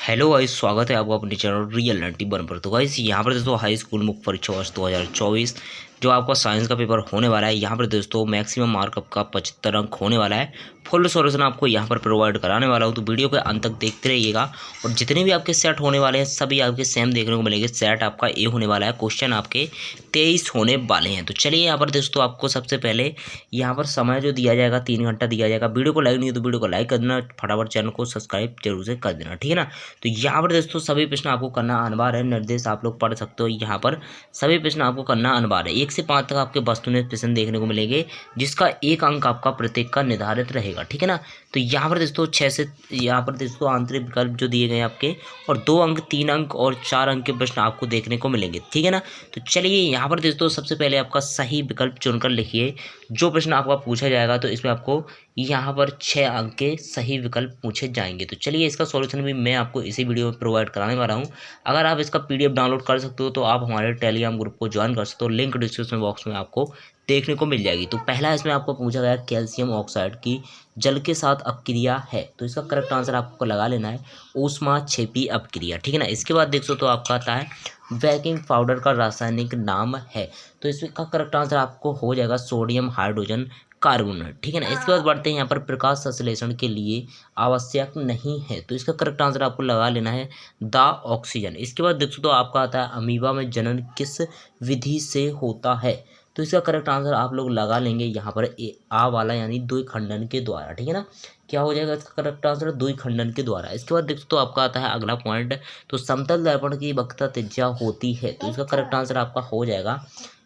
Hello guys, स्वागत है आपका अपने चैनल रियल 91 पर। तो गाइस यहाँ पर दोस्तों हाई स्कूल मुख्य परीक्षा वर्ष 2024 जो आपका साइंस का पेपर होने वाला है, यहाँ पर दोस्तों मैक्सिमम मार्कअप का 75 अंक होने वाला है। फुल सॉल्यूशन आपको यहाँ पर प्रोवाइड कराने वाला हूँ, तो वीडियो के अंत तक देखते रहिएगा। और जितने भी आपके सेट होने वाले हैं सभी आपके सेम देखने को मिलेंगे। सेट आपका ए होने वाला है, क्वेश्चन आपके 23 होने वाले हैं। तो चलिए यहाँ पर दोस्तों आपको सबसे पहले यहाँ पर समय जो दिया जाएगा 3 घंटा दिया जाएगा। वीडियो को लाइक नहीं तो वीडियो को लाइक कर देना, फटाफट चैनल को सब्सक्राइब जरूर से कर देना, ठीक है ना। तो यहाँ पर दोस्तों सभी प्रश्न आपको करना अनिवार्य है। निर्देश आप लोग पढ़ सकते हो। यहाँ पर सभी प्रश्न आपको करना अनिवार्य है। 1 से 5 तक आपके वस्तुनिष्ठ प्रश्न देखने को मिलेंगे, जिसका 1 अंक आपका प्रत्येक का निर्धारित रहेगा, ठीक है ना। तो यहाँ पर दोस्तों 6 से यहाँ पर दोस्तों आंतरिक विकल्प जो दिए गए आपके, और 2 अंक 3 अंक और 4 अंक के प्रश्न आपको देखने को मिलेंगे, ठीक है ना। तो चलिए यहाँ पर दोस्तों सबसे पहले आपका सही विकल्प चुनकर लिखिए जो प्रश्न आपका पूछा जाएगा। तो इसमें आपको यहाँ पर 6 अंक के सही विकल्प पूछे जाएंगे। तो चलिए इसका सॉल्यूशन भी मैं आपको इसी वीडियो में प्रोवाइड कराने वाला हूँ। अगर आप इसका PDF डाउनलोड कर सकते हो तो आप हमारे टेलीग्राम ग्रुप को ज्वाइन कर सकते हो, लिंक डिस्क्रिप्शन बॉक्स में आपको देखने को मिल जाएगी। तो पहला इसमें आपको पूछा गया कैल्शियम ऑक्साइड की जल के साथ अपक्रिया है, तो इसका करेक्ट आंसर आपको लगा लेना है ऊष्मा क्षेपी अपक्रिया, ठीक है ना। इसके बाद देख सकते हो आपका आता है बेकिंग पाउडर का रासायनिक नाम है, तो इसका करेक्ट आंसर आपको हो जाएगा सोडियम हाइड्रोजन कार्बोनेट, ठीक है ना। इसके बाद बढ़ते हैं यहाँ पर प्रकाश संश्लेषण के लिए आवश्यक नहीं है, तो इसका करेक्ट आंसर आपको लगा लेना है द ऑक्सीजन। इसके बाद देख सकते हो आपका आता है अमीबा में जनन किस विधि से होता है, तो इसका करेक्ट आंसर आप लोग लगा लेंगे यहाँ पर आ वाला यानी द्विखंडन के द्वारा, ठीक है ना। क्या हो जाएगा इसका करेक्ट आंसर द्विखंडन के द्वारा। इसके बाद देख सकते हो आपका आता है अगला पॉइंट, तो समतल दर्पण की वक्रता त्रिज्या होती है, तो इसका करेक्ट आंसर आपका हो जाएगा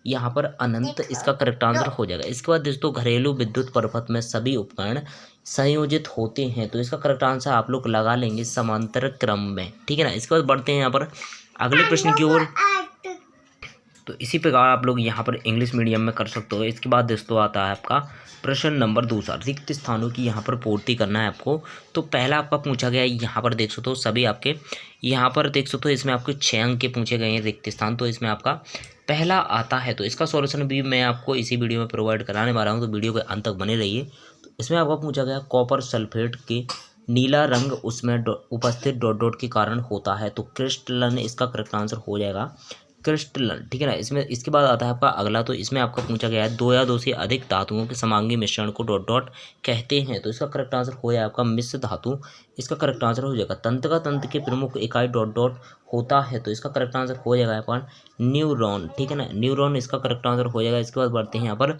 यहाँ पर अनंत, इसका करेक्ट आंसर हो जाएगा। इसके बाद दोस्तों घरेलू विद्युत परिपथ में सभी उपकरण संयोजित होते हैं, तो इसका करेक्ट आंसर आप लोग लगा लेंगे समांतर क्रम में, ठीक है ना। इसके बाद बढ़ते हैं यहाँ पर अगले प्रश्न की ओर। तो इसी प्रकार आप लोग यहाँ पर इंग्लिश मीडियम में कर सकते हो। इसके बाद दोस्तों आता है आपका प्रश्न नंबर 2 रिक्त स्थानों की यहाँ पर पूर्ति करना है आपको। तो पहला आपका पूछा गया है यहाँ पर देख सकते हो सभी आपके यहाँ पर देख सकते हो, इसमें आपके 6 अंक के पूछे गए हैं रिक्त स्थान। तो इसमें आपका पहला आता है, तो इसका सॉल्यूशन भी मैं आपको इसी वीडियो में प्रोवाइड कराने वाला हूँ, तो वीडियो के अंत तक बने रहिए। तो इसमें आपका पूछा गया कॉपर सल्फेट के नीला रंग उसमें उपस्थित डॉट डॉट के कारण होता है, तो क्रिस्टलन इसका करेक्ट आंसर हो जाएगा क्रिस्टलन, ठीक है ना। इसमें इसके बाद आता है आपका अगला, तो इसमें आपका पूछा गया है 2 या 2 से अधिक धातुओं के समांगी मिश्रण को डॉट डॉट कहते हैं, तो इसका करेक्ट आंसर हो जाएगा आपका मिश्र धातु, इसका करेक्ट आंसर हो जाएगा। तंत्र के प्रमुख इकाई डॉट डॉट होता है, तो इसका करेक्ट आंसर हो जाएगा अपन न्यूरॉन, ठीक है ना, न्यूरॉन इसका करेक्ट आंसर हो जाएगा। इसके बाद बढ़ते हैं यहाँ पर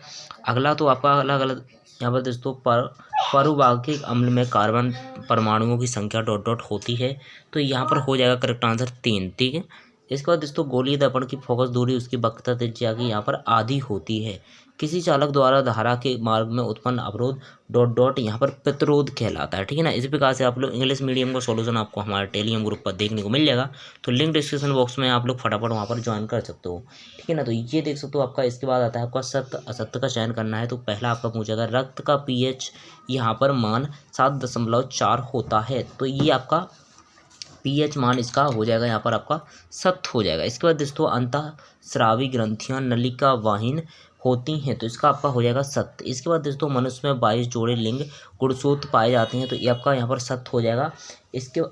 अगला, तो आपका अलग अलग यहाँ पर दोस्तों परवार्गिक अम्ल में कार्बन परमाणुओं की संख्या डॉट डॉट होती है, तो यहाँ पर हो जाएगा करेक्ट आंसर 3, ठीक है। इसके बाद दोस्तों गोलीय दर्पण की फोकस दूरी उसकी वक्रता त्रिज्या की यहाँ पर आधी होती है। किसी चालक द्वारा धारा के मार्ग में उत्पन्न अवरोध डॉट डॉट यहाँ पर प्रतिरोध कहलाता है, ठीक है ना। इसी प्रकार से आप लोग इंग्लिश मीडियम का सॉल्यूशन आपको हमारे टेलीग्राम ग्रुप पर देखने को मिल जाएगा, तो लिंक डिस्क्रिप्शन बॉक्स में आप लोग फटाफट वहाँ पर ज्वाइन कर सकते हो, ठीक है ना। तो ये देख सकते हो आपका। इसके बाद आता है आपका सत्य असत्य का चयन करना है। तो पहला आपका पूछेगा रक्त का pH यहाँ पर मान 7.4 होता है, तो ये आपका pH मान इसका हो जाएगा यहाँ पर आपका सत्य हो जाएगा। इसके बाद दोस्तों अंतःस्रावी ग्रंथियाँ नलिका वाहिन होती हैं, तो इसका आपका हो जाएगा सत्य। इसके बाद दोस्तों मनुष्य में 22 जोड़े लिंग गुणसूत्र पाए जाते हैं, तो ये आपका यहाँ पर सत्य हो जाएगा। इसके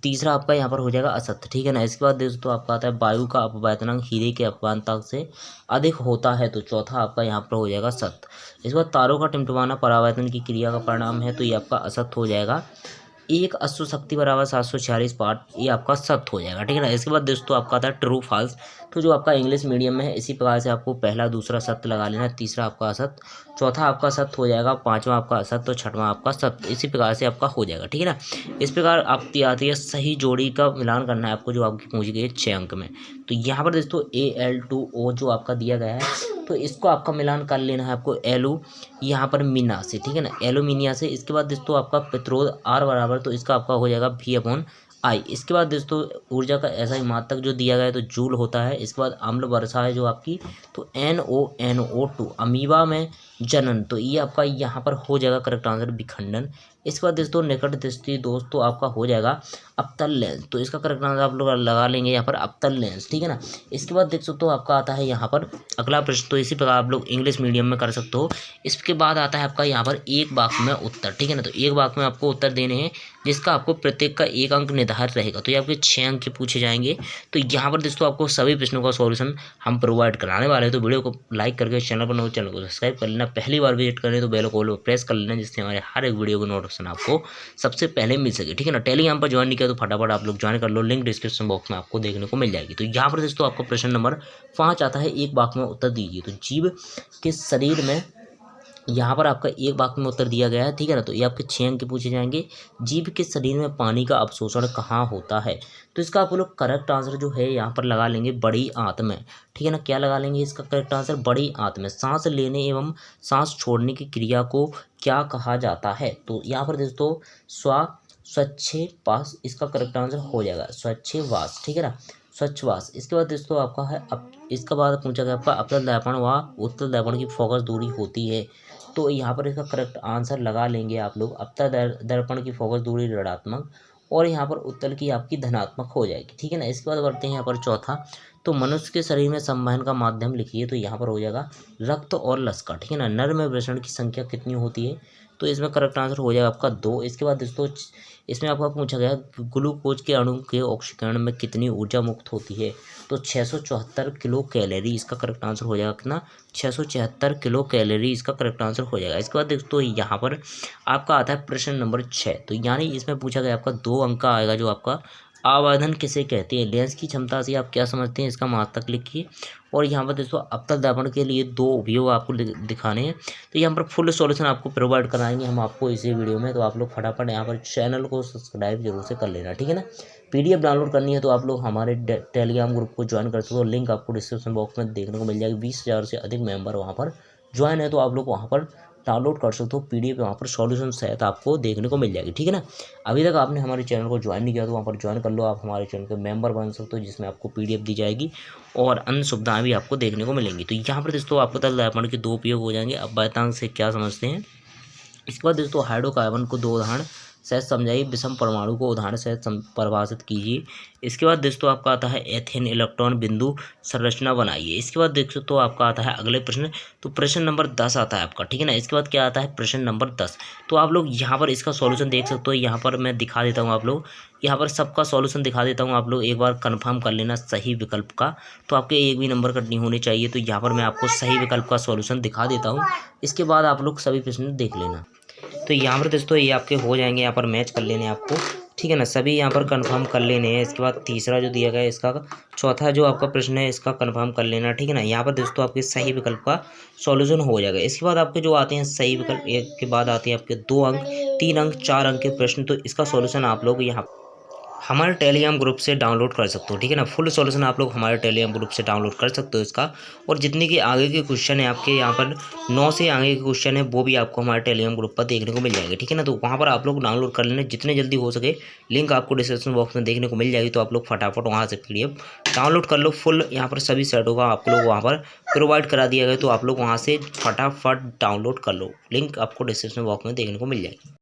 तीसरा आपका यहाँ पर हो जाएगा असत्य, ठीक है ना। इसके बाद दोस्तों आपका आता है वायु का अपवर्तनांक हीरे के अपवर्तनांक से अधिक होता है, तो चौथा आपका यहाँ पर हो जाएगा सत्य। इसके बाद तारों का टिमटिमाना परावर्तन की क्रिया का परिणाम है, तो ये आपका असत्य हो जाएगा। एक अश्व शक्ति बराबर 746 पार्ट, ये आपका सत्य हो जाएगा, ठीक है ना। इसके बाद दोस्तों आपका आता है ट्रू फॉल्स, तो जो आपका इंग्लिश मीडियम में है इसी प्रकार से आपको पहला दूसरा सत्य लगा लेना है, तीसरा आपका असत्य, चौथा आपका सत्य हो जाएगा, पांचवा आपका असत्य, तो छठवां आपका सत्य, इसी प्रकार से आपका हो जाएगा, ठीक है ना। इस प्रकार आपकी आती है सही जोड़ी का मिलान करना है आपको, जो आपकी पूछी गई है 6 अंक में। तो यहाँ पर दोस्तों Al2O जो आपका दिया गया है, तो इसको आपका मिलान कर लेना है आपको एलू यहाँ पर मीना से, ठीक है ना, एलुमिनिया से। इसके बाद दोस्तों आपका प्रतिरोध R बराबर, तो इसका आपका हो जाएगा V/I। इसके बाद दोस्तों ऊर्जा का ऐसा ही मात्रक जो दिया गया है, तो जूल होता है। इसके बाद अम्ल वर्षा है जो आपकी, तो NONO2 अमीबा में जनन, तो ये आपका यहाँ पर हो जाएगा करेक्ट आंसर विखंडन। इसके बाद दोस्तों निकट दृष्टि दोस्तों आपका हो जाएगा अवतल लेंस, तो इसका करेक्ट आंसर आप लोग लगा लेंगे यहाँ पर अवतल लेंस, ठीक है ना। इसके बाद देख सकते हो आपका आता है यहाँ पर अगला प्रश्न, तो इसी प्रकार आप लोग इंग्लिश मीडियम में कर सकते हो। इसके बाद आता है आपका यहाँ पर एक वाक्य में उत्तर, ठीक है ना। तो एक वाक्य में आपको उत्तर देने हैं जिसका आपको प्रत्येक का 1 अंक निर्धारित रहेगा, तो ये आपके 6 अंक के पूछे जाएंगे। तो यहाँ पर दोस्तों आपको सभी प्रश्नों का सॉल्यूशन हम प्रोवाइड कराने वाले हैं, तो वीडियो को लाइक करके चैनल पर नए चैनल को सब्सक्राइब कर लेना, पहली बार विजिट करें तो बेल को प्रेस कर लेना, जिससे हमारे हर एक वीडियो का नोटिफिकेशन आपको सबसे पहले मिल सके, ठीक है ना। टेलीग्राम पर ज्वाइन नहीं किया तो फटाफट आप लोग ज्वाइन कर लो, लिंक डिस्क्रिप्शन बॉक्स में आपको देखने को मिल जाएगी। तो यहाँ पर दोस्तों आपका प्रश्न नंबर 5 आता है, एक वाक्य में उत्तर दीजिए। तो जीव के शरीर में यहाँ पर आपका एक वाक्य में उत्तर दिया गया है, ठीक है ना। तो ये आपके 6 अंक के पूछे जाएंगे। जीव के शरीर में पानी का अवशोषण कहाँ होता है, तो इसका आप लोग करेक्ट आंसर जो है यहाँ पर लगा लेंगे बड़ी आंत में, ठीक है ना। क्या लगा लेंगे इसका करेक्ट आंसर, बड़ी आंत में। सांस लेने एवं सांस छोड़ने की क्रिया को क्या कहा जाता है, तो यहाँ पर दोस्तों स्वच्छवास इसका करेक्ट आंसर हो जाएगा, स्वच्छवास, ठीक है ना, स्वच्छवास। इसके बाद दोस्तों आपका है इसके बाद पूछा गया आपका अवतल दर्पण व उत्तल दर्पण की फोकस दूरी होती है, तो यहाँ पर इसका करेक्ट आंसर लगा लेंगे आप लोग, अवतल दर्पण की फोकस दूरी ऋणात्मक और यहाँ पर उत्तल की आपकी धनात्मक हो जाएगी, ठीक है ना। इसके बाद बढ़ते हैं यहाँ पर चौथा, तो मनुष्य के शरीर में संवहन का माध्यम लिखिए, तो यहाँ पर हो जाएगा रक्त और लसका, ठीक है ना। नर में वृषण की संख्या कितनी होती है, तो इसमें करेक्ट आंसर हो जाएगा आपका 2। इसके बाद दोस्तों इसमें आपका पूछा गया ग्लूकोज के अणु के ऑक्सीकरण में कितनी ऊर्जा मुक्त होती है, तो 674 किलो कैलोरी इसका करेक्ट आंसर हो जाएगा, कितना 676 किलो कैलोरी इसका करेक्ट आंसर हो जाएगा। इसके बाद दोस्तों यहाँ पर आपका आता है प्रश्न नंबर 6, तो यानी इसमें पूछा गया आपका 2 अंक का आएगा, जो आपका आवर्धन किसे कहते हैं, लेंस की क्षमता से आप क्या समझते हैं, इसका मात्रक लिखिए। और यहाँ पर दोस्तों अवतल दर्पण के लिए 2 उपयोग आपको दिखाने हैं, तो यहाँ पर फुल सॉल्यूशन आपको प्रोवाइड कराएंगे हम आपको इसी वीडियो में, तो आप लोग फटाफट यहाँ पर चैनल को सब्सक्राइब जरूर से कर लेना, ठीक है ना। PDF डाउनलोड करनी है तो आप लोग हमारे टेलीग्राम ग्रुप को ज्वाइन कर सकते हो, लिंक आपको डिस्क्रिप्शन बॉक्स में देखने को मिल जाएगी। 20,000 से अधिक मेंबर वहाँ पर ज्वाइन है, तो आप लोग वहाँ पर डाउनलोड कर सकते हो PDF, वहाँ पर सॉल्यूशन सहित आपको देखने को मिल जाएगी, ठीक है ना। अभी तक आपने हमारे चैनल को ज्वाइन नहीं किया तो वहाँ पर ज्वाइन कर लो, आप हमारे चैनल के मेंबर बन सकते हो, जिसमें आपको PDF दी जाएगी और अन्य सुविधाएं भी आपको देखने को मिलेंगी। तो यहाँ पर दोस्तों आपको अवतल दर्पण के 2 उपयोग हो जाएंगे। अब बातांक से क्या समझते हैं, इसके बाद दोस्तों हाइड्रोकार्बन को 2 उदाहरण सहित समझाइए, विषम परमाणु को उदाहरण सहित परिभाषित कीजिए। इसके बाद दोस्तों आपका आता है एथेन इलेक्ट्रॉन बिंदु संरचना बनाइए। इसके बाद देखो तो आपका आता है अगले प्रश्न, तो प्रश्न नंबर 10 आता है आपका, ठीक है ना। इसके बाद क्या आता है प्रश्न नंबर 10, तो आप लोग यहाँ पर इसका सॉल्यूशन देख सकते हो, यहाँ पर मैं दिखा देता हूँ, आप लोग यहाँ पर सबका सॉल्यूशन दिखा देता हूँ, आप लोग एक बार कंफर्म कर लेना सही विकल्प का, तो आपके एक भी नंबर कट नहीं होने चाहिए। तो यहाँ पर मैं आपको सही विकल्प का सॉल्यूशन दिखा देता हूँ, इसके बाद आप लोग सभी प्रश्न देख लेना। तो यहाँ पर दोस्तों ये आपके हो जाएंगे, यहाँ पर मैच कर लेने आपको, ठीक है ना, सभी यहाँ पर कंफर्म कर लेने हैं। इसके बाद तीसरा जो दिया गया है इसका, चौथा जो आपका प्रश्न है इसका कंफर्म कर लेना, ठीक है ना। यहाँ पर दोस्तों आपके सही विकल्प का सॉल्यूशन हो जाएगा। इसके बाद आपके जो आते हैं सही विकल्प, एक के बाद आते हैं आपके 2 अंक, 3 अंक, 4 अंक के प्रश्न, तो इसका सॉल्यूशन आप लोग यहाँ हमारे टेलीग्राम ग्रुप से डाउनलोड कर सकते हो, ठीक है ना। फुल सॉल्यूशन आप लोग हमारे टेलीग्राम ग्रुप से डाउनलोड कर सकते हो इसका, और जितने के आगे के क्वेश्चन है आपके यहाँ पर 9 से आगे के क्वेश्चन है वो भी आपको हमारे टेलीग्राम ग्रुप पर देखने को मिल जाएंगे, ठीक है ना। तो वहाँ पर आप लोग डाउनलोड कर लेना जितने जल्दी हो सके, लिंक आपको डिस्क्रिप्शन बॉक्स में देखने को मिल जाएगी, तो आप लोग फटाफट वहाँ से PDF डाउनलोड कर लो। फुल यहाँ पर सभी सेटों का आप लोग वहाँ पर प्रोवाइड करा दिया गया, तो आप लोग वहाँ से फटाफट डाउनलोड कर लो, लिंक आपको डिस्क्रिप्शन बॉक्स में देखने को मिल जाएगी।